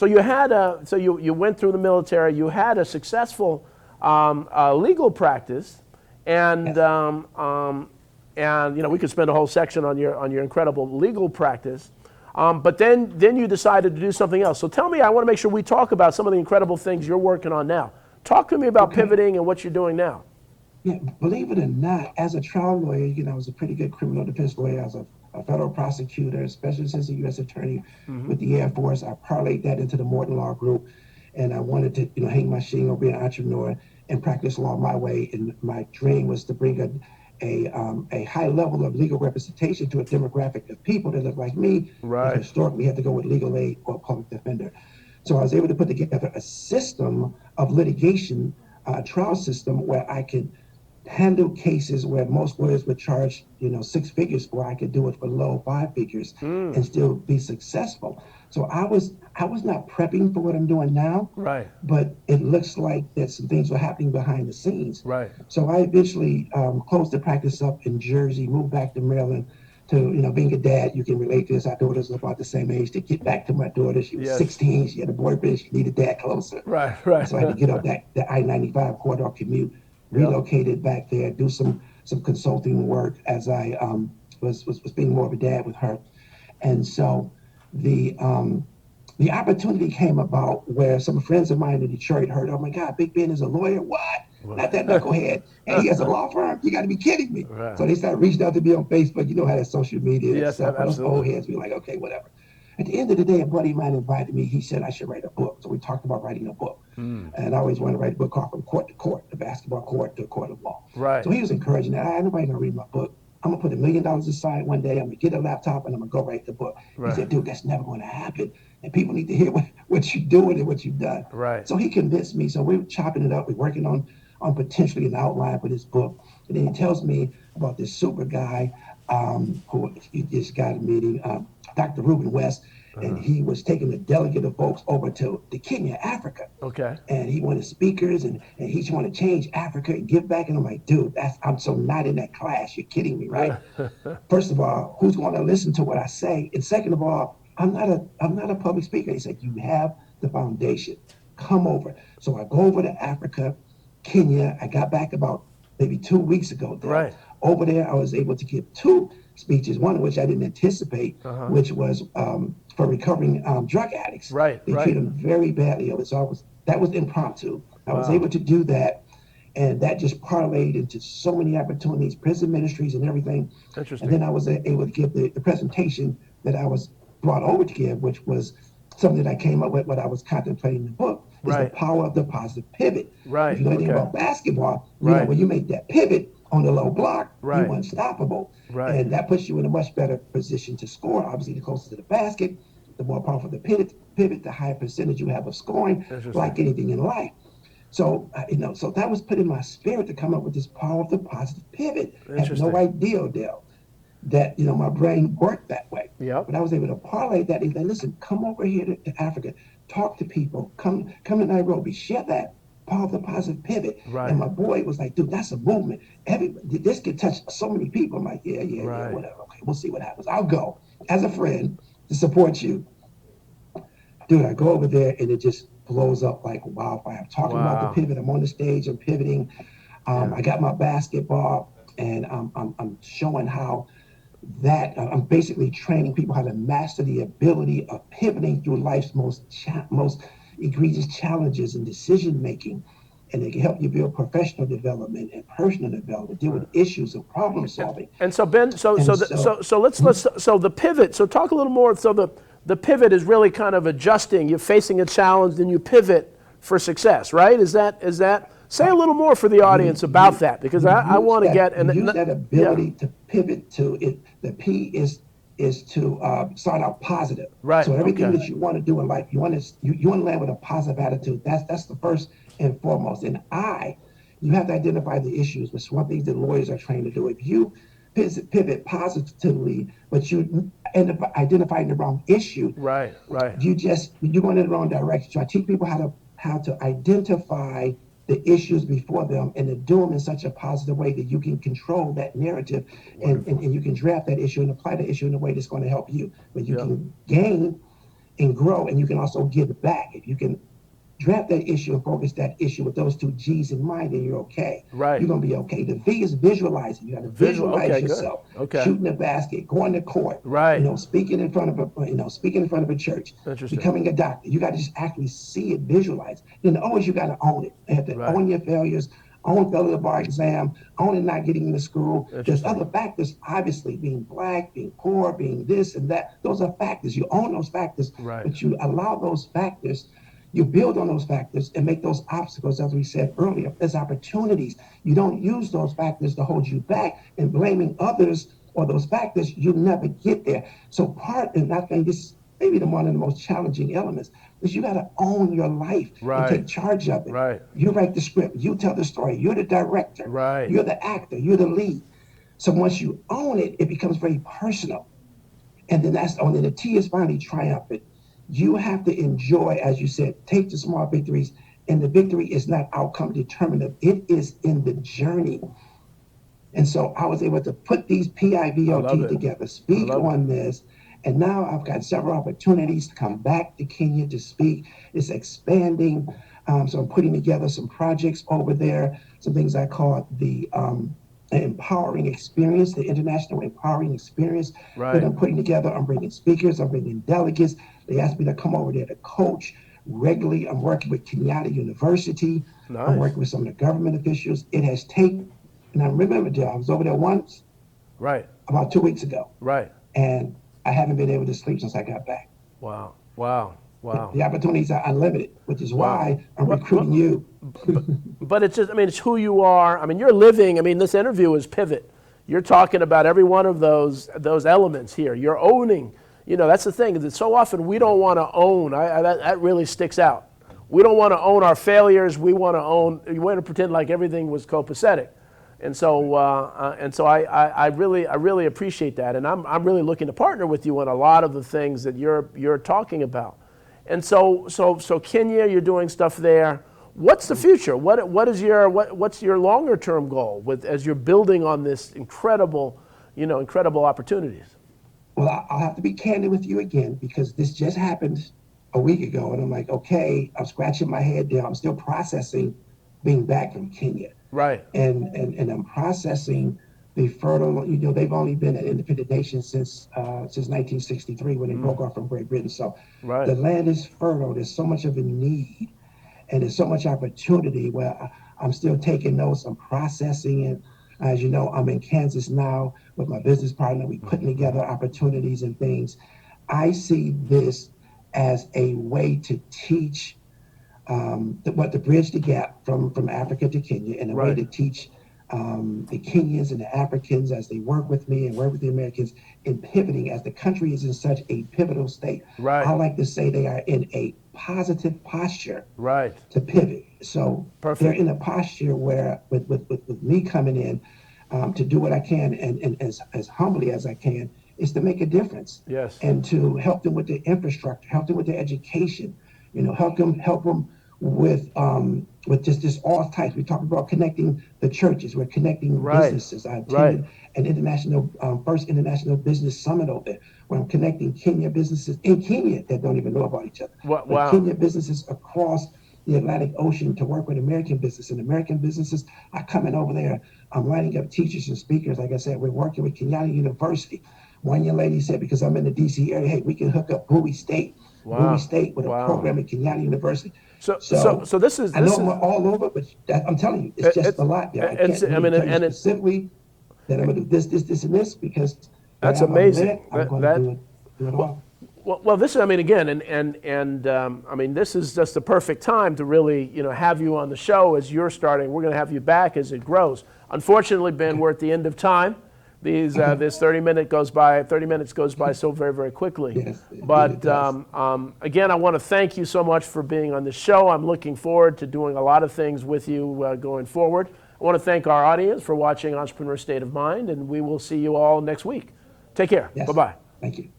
So you had you went through the military. You had a successful legal practice, and Yes. we could spend a whole section on your incredible legal practice. But then you decided to do something else. So tell me, I want to make sure we talk about some of the incredible things you're working on now. Talk to me about Okay. pivoting and what you're doing now. Yeah, believe it or not, as a trial lawyer, I was a pretty good criminal defense lawyer. I was a federal prosecutor, special assistant U.S. attorney with the Air Force. I parlayed that into the Morton Law Group, and I wanted to, hang my shingle or be an entrepreneur and practice law my way. And my dream was to bring a high level of legal representation to a demographic of people that look like me, that Right. historically had to go with legal aid or public defender. So I was able to put together a system of litigation, a trial system where I could handle cases where most lawyers would charge, six figures for. I could do it for low five figures and still be successful. So I was not prepping for what I'm doing now, Right. but it looks like that some things were happening behind the scenes. Right. So I eventually closed the practice up in Jersey, moved back to Maryland. To being a dad, you can relate to this. Our daughters are about the same age. To get back to my daughter, she was Yes. 16. She had a boyfriend. She needed dad closer. Right. Right. So I had to get up that I-95 corridor commute, Yep. relocated back there, do some consulting work as I was being more of a dad with her. And so the opportunity came about where some friends of mine in Detroit heard, oh my God, Big Ben is a lawyer. What? Not that knucklehead. And he has a law firm. You got to be kidding me. Right. So they started reaching out to me on Facebook. You know how that social media Yes, and stuff. For those old absolutely. heads, we were like, okay, whatever. At the end of the day, a buddy of mine invited me. He said I should write a book. So we talked about writing a book. And I always wanted to write a book called From Court to Court, the basketball court to a court of law. Right. So he was encouraging that. Nobody's going to read my book. I'm going to put $1 million aside one day. I'm going to get a laptop and I'm going to go write the book. Right. He said, dude, that's never going to happen. And people need to hear what you're doing and what you've done. Right. So he convinced me. So we're chopping it up. We're working on potentially an outline for this book. And then he tells me about this super guy who he just got a meeting, Dr. Reuben West. And he was taking a delegate of folks over to Kenya, Africa. Okay. And he wanted speakers and he just wanted to change Africa and give back. And I'm like, dude, I'm so not in that class. You're kidding me, right? First of all, who's going to listen to what I say? And second of all, I'm not a public speaker. He said, you have the foundation. Come over. So I go over to Africa, Kenya. I got back about maybe 2 weeks ago. Right. Over there, I was able to give 2 speeches, one of which I didn't anticipate, which was for recovering drug addicts. Right, They right. treat them very badly. That was impromptu. I was Wow. able to do that, and that just parlayed into so many opportunities, prison ministries and everything. Interesting. And then I was able to give the presentation that I was brought over to give, which was something that I came up with when I was contemplating the book, is Right. the power of the positive pivot. Right, If you know anything okay. about basketball, Right. when you make that pivot on the low block, Right. you're unstoppable. Right. And that puts you in a much better position to score. Obviously, the closer to the basket, the more powerful the pivot, the higher percentage you have of scoring, Interesting. like anything in life. So, so that was put in my spirit to come up with this power of the positive pivot. I had Interesting. no idea, Dale, that, my brain worked that way. Yep. But I was able to parlay that and say, listen, come over here to Africa, talk to people, come to Nairobi, share that power of the positive pivot. Right. And my boy was like, dude, that's a movement. This could touch so many people. I'm like, yeah, Right. whatever. Okay, we'll see what happens. I'll go as a friend to support you. Dude, I go over there and it just blows up like wildfire. I'm talking about Wow. the pivot. I'm on the stage. I'm pivoting. I got my basketball, and I'm showing how that I'm basically training people how to master the ability of pivoting through life's most egregious challenges and decision making. And it can help you build professional development and personal development, deal with issues and problem solving. And so Ben, so the pivot. So talk a little more. So the pivot is really kind of adjusting. You're facing a challenge, then you pivot for success, right? Is that? Say a little more for the audience about that, because I want to get and use that ability to pivot to it. The P is to start out positive. Right, So everything okay. that you want to do in life, you want to land with a positive attitude. That's the first and foremost. And you have to identify the issues, which is one thing that lawyers are trained to do. If you pivot positively, but you end up identifying the wrong issue, Right. you're going in the wrong direction. So I teach people how to identify the issues before them and to do them in such a positive way that you can control that narrative and you can draft that issue and apply the issue in a way that's going to help you. But you can gain and grow, and you can also give back. If you can draft that issue and focus that issue with those two G's in mind, then you're okay. Right. You're gonna be okay. The V is visualizing. You got to Visual. visualize Okay, good. yourself Okay. shooting a basket, going to court, Right. speaking in front of a church, Interesting. becoming a doctor. You got to just actually see it, visualize. Then the O is you got to own it. You have to Right. own your failures, own failing the bar exam, own it not getting into school. There's Interesting. other factors, obviously, being black, being poor, being this and that. Those are factors. You own those factors, Right. but you allow those factors. You build on those factors and make those obstacles, as we said earlier, as opportunities. You don't use those factors to hold you back, and blaming others or those factors, you never get there. So and I think this is maybe one of the most challenging elements, is you got to own your life Right. and take charge of it. Right. You write the script, you tell the story, you're the director, Right. you're the actor, you're the lead. So once you own it, it becomes very personal. And then then the T is finally triumphant. You have to enjoy, as you said, take the small victories, and the victory is not outcome determinative. It is in the journey. And so I was able to put these PIVOT together, speak on this, and now I've got several opportunities to come back to Kenya to speak. It's expanding. So I'm putting together some projects over there, some things I call the empowering experience, the international empowering experience that I'm putting together. I'm bringing speakers, I'm bringing delegates. They asked me to come over there to coach regularly. I'm working with Kenyatta University. Nice. I'm working with some of the government officials. It has taken, and I remember, Joe, I was over there once, Right. about 2 weeks ago, Right. and I haven't been able to sleep since I got back. Wow. Wow. Wow. The opportunities are unlimited, which is why I'm recruiting you. But it's just, I mean, it's who you are. I mean, you're living, I mean, this interview is pivot. You're talking about every one of those elements here. You're owning, that's the thing, that so often we don't want to own. That really sticks out. We don't want to own our failures. We want to pretend like everything was copacetic. And so I really appreciate that. And I'm really looking to partner with you on a lot of the things that you're talking about. And so Kenya, you're doing stuff there. What's the future? What's your longer term goal as you're building on this incredible opportunities? Well, I'll have to be candid with you again, because this just happened a week ago, and I'm like, okay, I'm scratching my head there. I'm still processing being back from Kenya. Right. And I'm processing the fertile, they've only been an independent nation since 1963 when they broke off from Great Britain. So the land is fertile. There's so much of a need, and there's so much opportunity where I'm still taking notes. I'm processing it. As you know, I'm in Kansas now with my business partner. We're putting together opportunities and things. I see this as a way to teach to bridge the gap from Africa to Kenya, and a way to teach the Kenyans and the Africans, as they work with me and work with the Americans, in pivoting, as the country is in such a pivotal state. Right. I like to say they are in a positive posture to pivot. So they're in a posture where, with me coming in to do what I can, and as humbly as I can, is to make a difference. Yes. And to help them with their infrastructure, help them with their education, help them with just all types. We talk about connecting the churches. We're connecting businesses. I attended an first international business summit over there, where I'm connecting Kenya businesses in Kenya that don't even know about each other. But Kenya businesses across the Atlantic Ocean to work with American business, and American businesses are coming over there. I'm lining up teachers and speakers. Like I said, we're working with Kenyatta University. One young lady said, because I'm in the DC area, hey, we can hook up Bowie State. Bowie State with a program at Kenyatta University. So this is. I know we're all over, but I'm telling you, it's just a lot there. I can't really tell you specifically that I'm going to do this, and this, because that's amazing. I'm going to do it all. Well, this is, I mean, again, I mean, this is just the perfect time to really, have you on the show as you're starting. We're going to have you back as it grows. Unfortunately, Ben, we're at the end of time. This 30 minutes goes by so very, very quickly. Yes, but again, I want to thank you so much for being on the show. I'm looking forward to doing a lot of things with you going forward. I want to thank our audience for watching Entrepreneur State of Mind, and we will see you all next week. Take care. Yes. Bye-bye. Thank you.